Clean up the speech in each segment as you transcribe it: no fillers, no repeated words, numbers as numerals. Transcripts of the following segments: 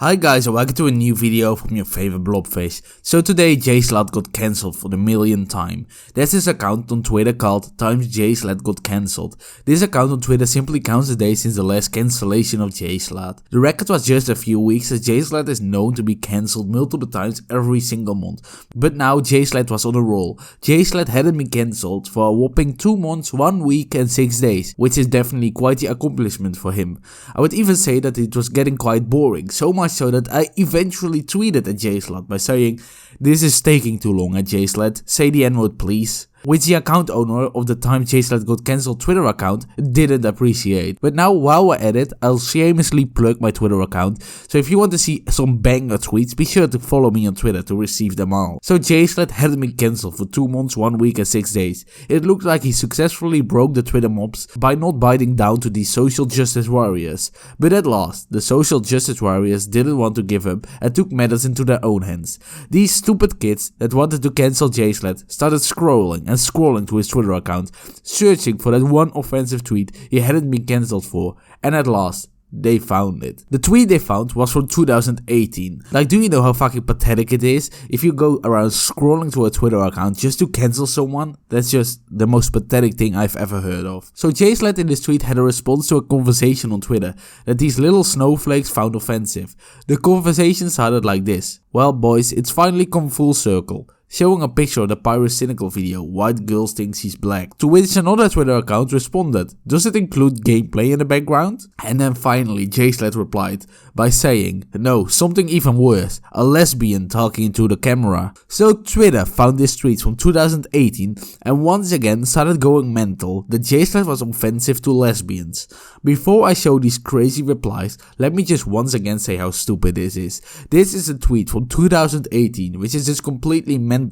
Hi guys and welcome to a new video from your favorite blobfish. So today Jschlatt got cancelled for the millionth time. There's this account on Twitter called times Jschlatt got cancelled. This account on Twitter simply counts the days since the last cancellation of Jschlatt. The record was just a few weeks as Jschlatt is known to be cancelled multiple times every single month. But now Jschlatt was on a roll. Jschlatt hadn't been cancelled for a whopping 2 months, 1 week and 6 days, which is definitely quite the accomplishment for him. I would even say that it was getting quite boring, so much so that I eventually tweeted at Jschlatt by saying, "This is taking too long at Jschlatt, say the N-word please." Which the account owner of the time Jschlatt got cancelled Twitter account didn't appreciate. But now while we're at it, I'll shamelessly plug my Twitter account. So if you want to see some banger tweets, be sure to follow me on Twitter to receive them all. So Jschlatt hadn't been cancelled for 2 months, 1 week and 6 days. It looked like he successfully broke the Twitter mobs by not biting down to these social justice warriors. But at last, the social justice warriors didn't want to give up and took matters into their own hands. These stupid kids that wanted to cancel Jschlatt started scrolling to his Twitter account, searching for that one offensive tweet he hadn't been cancelled for, and at last, they found it. The tweet they found was from 2018. Like, do you know how fucking pathetic it is? If you go around scrolling to a Twitter account just to cancel someone, that's just the most pathetic thing I've ever heard of. So Jschlatt in this tweet had a response to a conversation on Twitter that these little snowflakes found offensive. The conversation started like this: "Well boys, it's finally come full circle." Showing a picture of the Pyrocynical video, "White girls think she's black." To which another Twitter account responded, "Does it include gameplay in the background?" And then finally Jschlatt replied by saying, "No, something even worse, a lesbian talking to the camera." So Twitter found this tweet from 2018 and once again started going mental that Jschlatt was offensive to lesbians. Before I show these crazy replies, let me just once again say how stupid this is. This is a tweet from 2018 which is just completely mental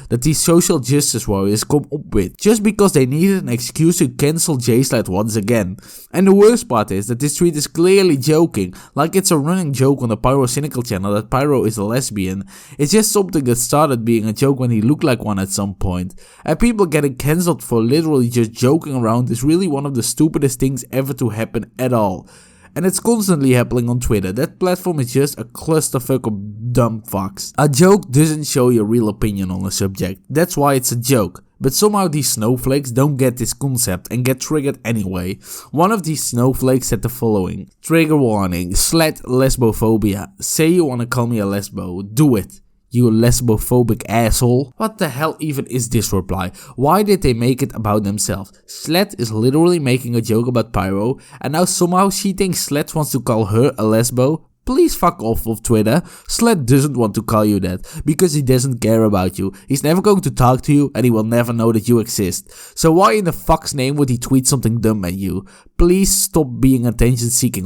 that these social justice warriors come up with just because they needed an excuse to cancel Jschlatt once again. And the worst part is that this tweet is clearly joking, like it's a running joke on the Pyrocynical channel that Pyro is a lesbian. It's just something that started being a joke when he looked like one at some point. And people getting cancelled for literally just joking around is really one of the stupidest things ever to happen at all. And it's constantly happening on Twitter. That platform is just a clusterfuck of dumb fucks. A joke doesn't show your real opinion on a subject. That's why it's a joke. But somehow these snowflakes don't get this concept and get triggered anyway. One of these snowflakes said the following: "Trigger warning, Jschlatt lesbophobia. Say you wanna call me a lesbo, do it. You lesbophobic asshole." What the hell even is this reply? Why did they make it about themselves? Jschlatt is literally making a joke about Pyro and now somehow she thinks Jschlatt wants to call her a lesbo? Please fuck off of Twitter. Jschlatt doesn't want to call you that because he doesn't care about you. He's never going to talk to you and he will never know that you exist. So why in the fuck's name would he tweet something dumb at you? Please stop being attention seeking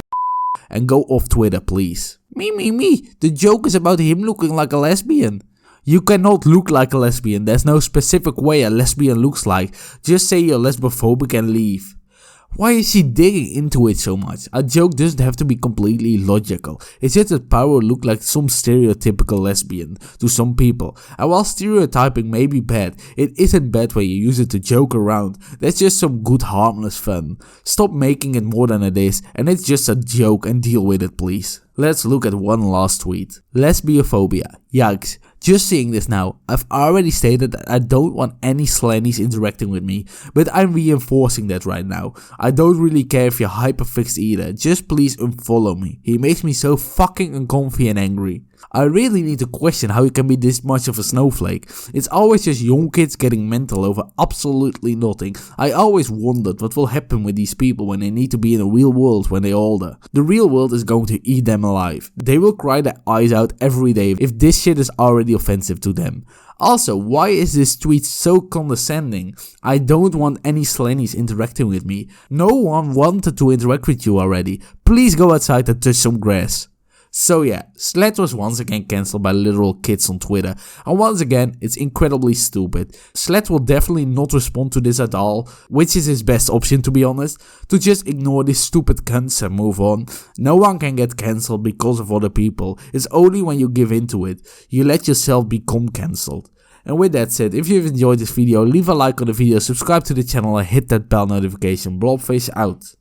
and go off Twitter, please. Me. The joke is about him looking like a lesbian. You cannot look like a lesbian. There's no specific way a lesbian looks like. Just say you're lesbophobic and leave. Why is she digging into it so much? A joke doesn't have to be completely logical. It's just that Pyro looked like some stereotypical lesbian to some people. And while stereotyping may be bad, it isn't bad when you use it to joke around. That's just some good harmless fun. Stop making it more than it is, and it's just a joke and deal with it please. Let's look at one last tweet. Lesbiophobia. Yikes. Just seeing this now, I've already stated that I don't want any slannies interacting with me, but I'm reinforcing that right now. I don't really care if you're hyperfixed either, just please unfollow me. He makes me so fucking uncomfy and angry. I really need to question how you can be this much of a snowflake. It's always just young kids getting mental over absolutely nothing. I always wondered what will happen with these people when they need to be in the real world when they're older. The real world is going to eat them alive. They will cry their eyes out every day if this shit is already offensive to them. Also, why is this tweet so condescending? I don't want any slannies interacting with me. No one wanted to interact with you already. Please go outside and touch some grass. So yeah, Jschlatt was once again cancelled by literal kids on Twitter, and once again, it's incredibly stupid. Jschlatt will definitely not respond to this at all, which is his best option to be honest, to just ignore these stupid cunts and move on. No one can get cancelled because of other people, it's only when you give into it, you let yourself become cancelled. And with that said, if you've enjoyed this video, leave a like on the video, subscribe to the channel and hit that bell notification. Blobfish out.